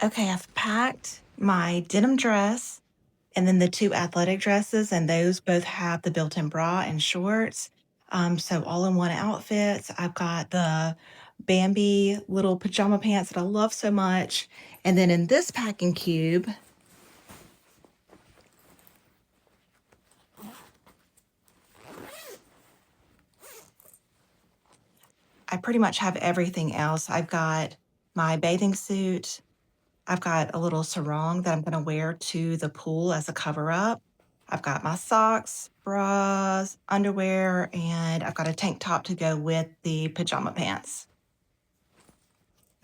Okay, I've packed my denim dress and then the two athletic dresses, and those both have the built-in bra and shorts. So all in one outfit. I've got the Bambi little pajama pants that I love so much. And then in this packing cube, I pretty much have everything else. I've got my bathing suit. I've got a little sarong that I'm going to wear to the pool as a cover up. I've got my socks, bras, underwear, and I've got a tank top to go with the pajama pants.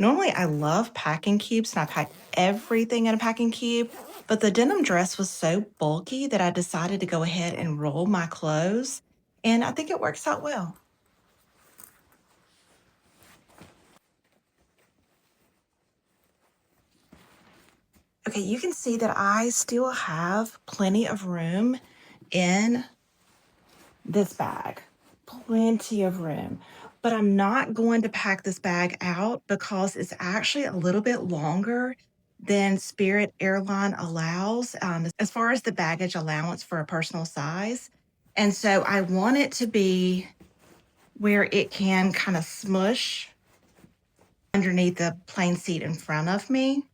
Normally, I love packing cubes and I pack everything in a packing cube, but the denim dress was so bulky that I decided to go ahead and roll my clothes, and I think it works out well. Okay, you can see that I still have plenty of room in this bag. Plenty of room. But I'm not going to pack this bag out because it's actually a little bit longer than Spirit Airline allows as far as the baggage allowance for a personal size. And so I want it to be where it can kind of smush underneath the plane seat in front of me.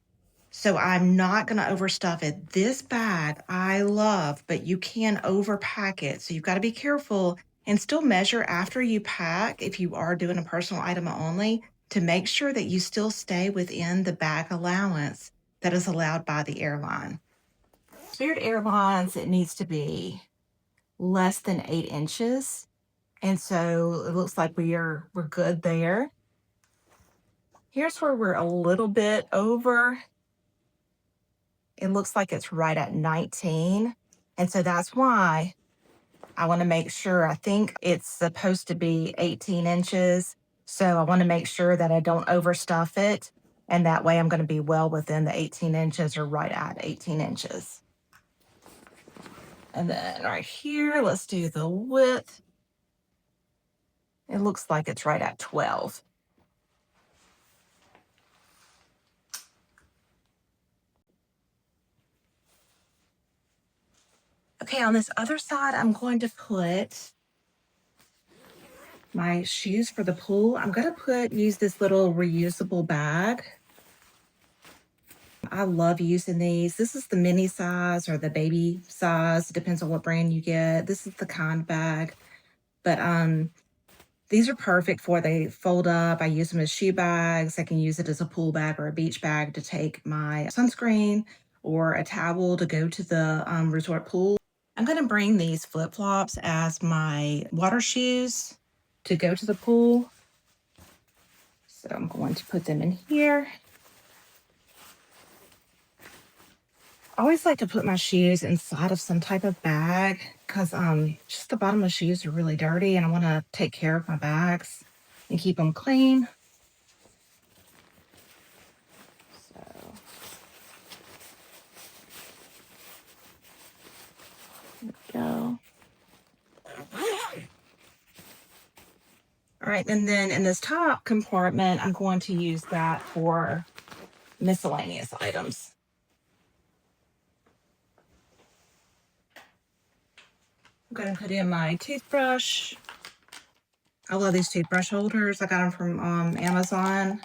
So I'm not going to overstuff it. This bag I love, but you can overpack it. So you've got to be careful and still measure after you pack if you are doing a personal item only to make sure that you still stay within the bag allowance that is allowed by the airline. Spirit Airlines, it needs to be less than 8 inches. And so it looks like we're good there. Here's where we're a little bit over. It looks like it's right at 19. And so that's why I want to make sure. I think it's supposed to be 18 inches. So I want to make sure that I don't overstuff it. And that way I'm going to be well within the 18 inches or right at 18 inches. And then right here, let's do the width. It looks like it's right at 12. Okay, on this other side, I'm going to put my shoes for the pool. I'm going to use this little reusable bag. I love using these. This is the mini size or the baby size. It depends on what brand you get. This is the kind bag. But these are perfect for they fold up. I use them as shoe bags. I can use it as a pool bag or a beach bag to take my sunscreen or a towel to go to the resort pool. I'm going to bring these flip-flops as my water shoes to go to the pool. So I'm going to put them in here. I always like to put my shoes inside of some type of bag because just the bottom of the shoes are really dirty and I want to take care of my bags and keep them clean. So there we go. All right, and then in this top compartment, I'm going to use that for miscellaneous items. I'm going to put in my toothbrush. I love these toothbrush holders. I got them from Amazon.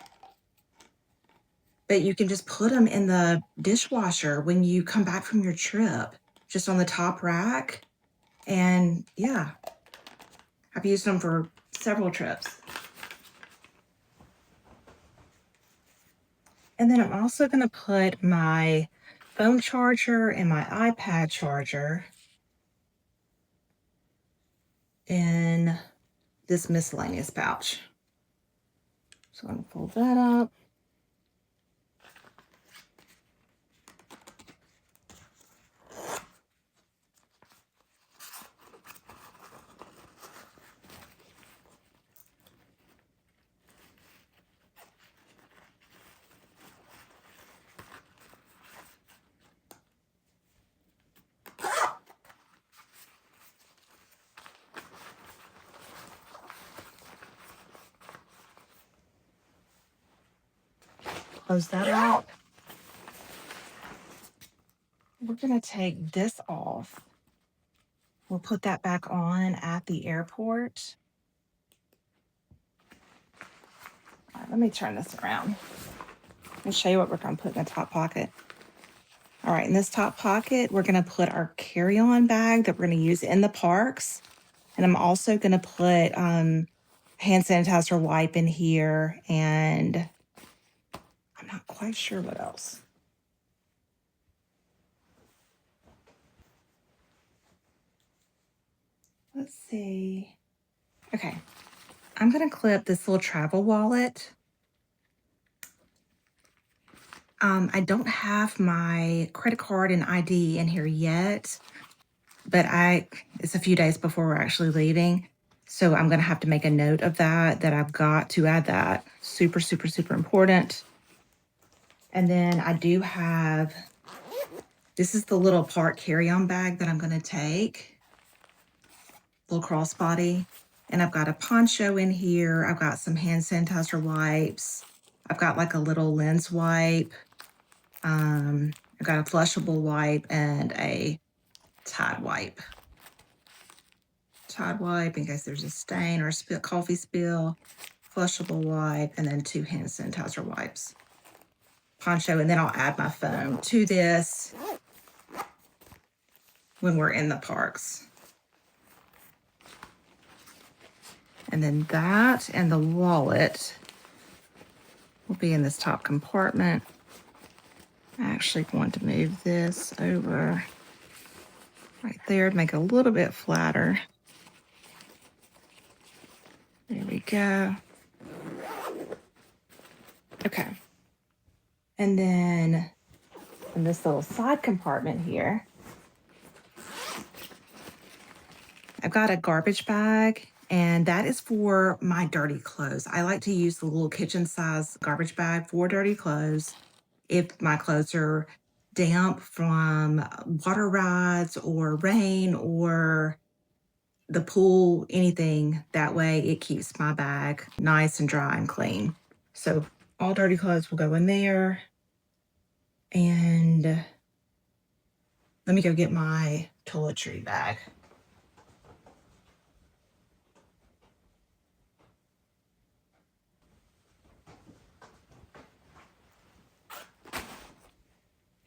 But you can just put them in the dishwasher when you come back from your trip, just on the top rack. And yeah, I've used them for several trips. And then I'm also going to put my phone charger and my iPad charger in this miscellaneous pouch. So I'm going to fold that up. Close that out. we're going to take this off. We'll put that back on at the airport. All right, let me turn this around and show you what we're going to put in the top pocket. All right, in this top pocket, we're going to put our carry-on bag that we're going to use in the parks. And I'm also going to put hand sanitizer wipe in here, and I'm not quite sure what else. Let's see. Okay, I'm going to clip this little travel wallet. I don't have my credit card and ID in here yet, but it's a few days before we're actually leaving. So I'm going to have to make a note of that I've got to add that. Super, super, super important. And then I do have, this is the little park carry-on bag that I'm going to take. Little crossbody. And I've got a poncho in here. I've got some hand sanitizer wipes. I've got like a little lens wipe. I've got a flushable wipe and a Tide wipe. Tide wipe in case there's a stain or a coffee spill. Flushable wipe, and then 2 hand sanitizer wipes. Poncho, and then I'll add my phone to this when we're in the parks. And then that and the wallet will be in this top compartment. I actually want to move this over right there to make it a little bit flatter. There we go. Okay. And then in this little side compartment here, I've got a garbage bag, and that is for my dirty clothes. I like to use the little kitchen size garbage bag for dirty clothes. If my clothes are damp from water rides or rain or the pool, anything, that way it keeps my bag nice and dry and clean. So all dirty clothes will go in there. And let me go get my toiletry bag.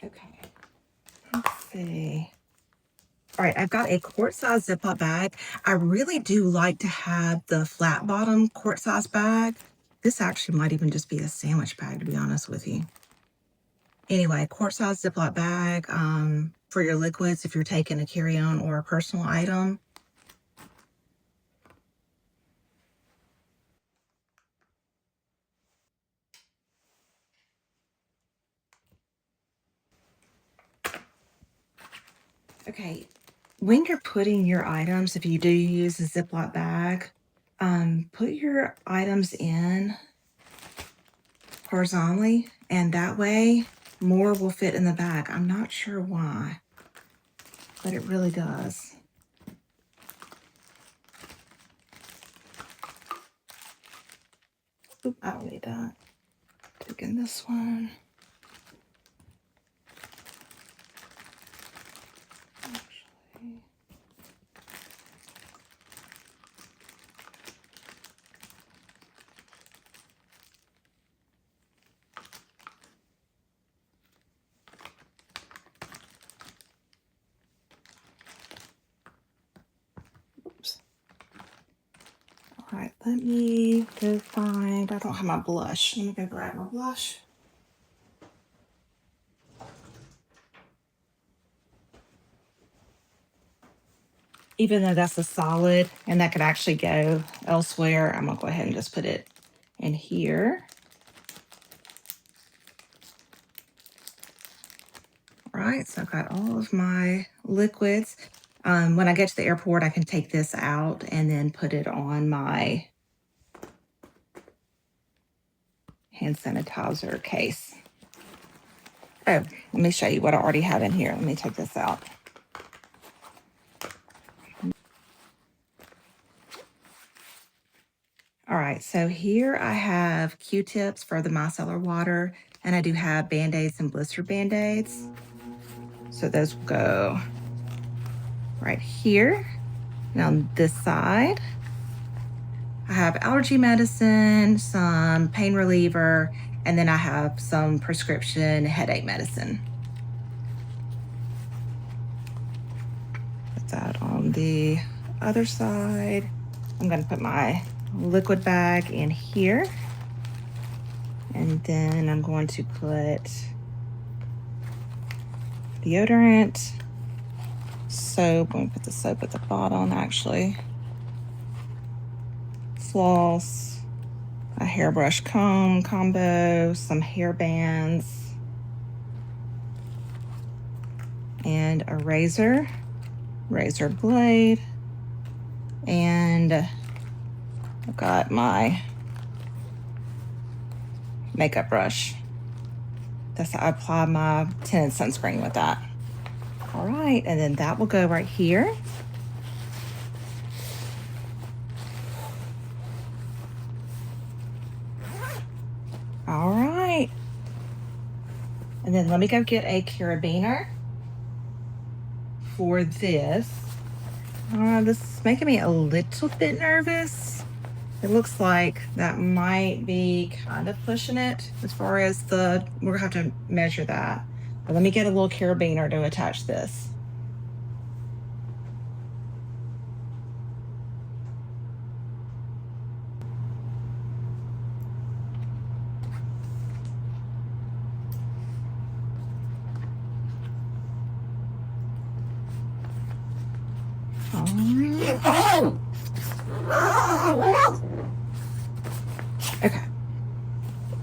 Okay, let's see. All right, I've got a quart-size Ziploc bag. I really do like to have the flat bottom quart-size bag. This actually might even just be a sandwich bag, to be honest with you. Anyway, quart-size Ziploc bag for your liquids if you're taking a carry-on or a personal item. Okay, when you're putting your items, if you do use a Ziploc bag, put your items in horizontally, and that way more will fit in the bag. I'm not sure why, but it really does. Oop, I don't need that. Taking this one. Actually. Oops. All right, let me go find, I don't have my blush. Let me go grab my blush. Even though that's a solid and that could actually go elsewhere, I'm gonna go ahead and just put it in here. All right, so I've got all of my liquids. When I get to the airport, I can take this out and then put it on my hand sanitizer case. Oh, let me show you what I already have in here. Let me take this out. All right, so here I have Q-tips for the micellar water, and I do have Band-Aids and blister Band-Aids. So those will go right here. And on this side, I have allergy medicine, some pain reliever, and then I have some prescription headache medicine. Put that on the other side. I'm going to put my liquid bag in here. And then I'm going to put deodorant, soap. I'm going to put the soap at the bottom, actually. Floss, a hairbrush comb combo, some hair bands, and a razor blade, and I've got my makeup brush. That's how I apply my tinted sunscreen with that. All right, and then that will go right here. All right. And then let me go get a carabiner for this. This is making me a little bit nervous. It looks like that might be kind of pushing it as far as we're gonna have to measure that. But let me get a little carabiner to attach this. Okay,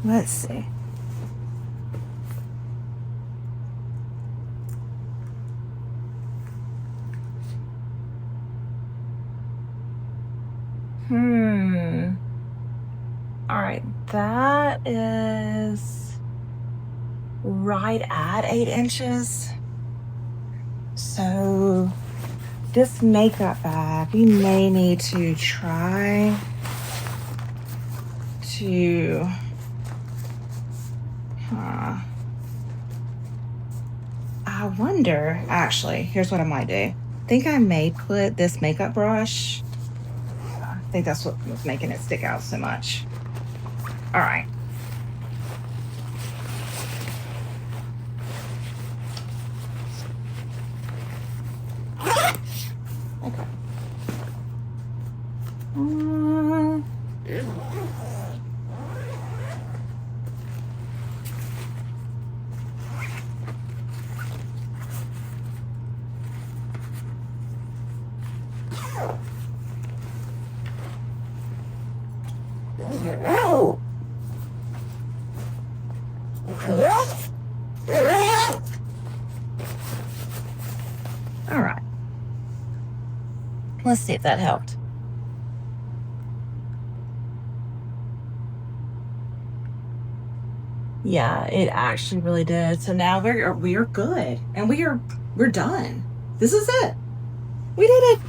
let's see. All right, that is right at 8 inches. So this makeup bag, we may need to try to, I wonder, actually, here's what I might do. I think I may put this makeup brush. I think that's what was making it stick out so much. All right. Okay. All right. Let's see if that helped. Yeah, it actually really did. So now we are good, and we're done. This is it. We did it.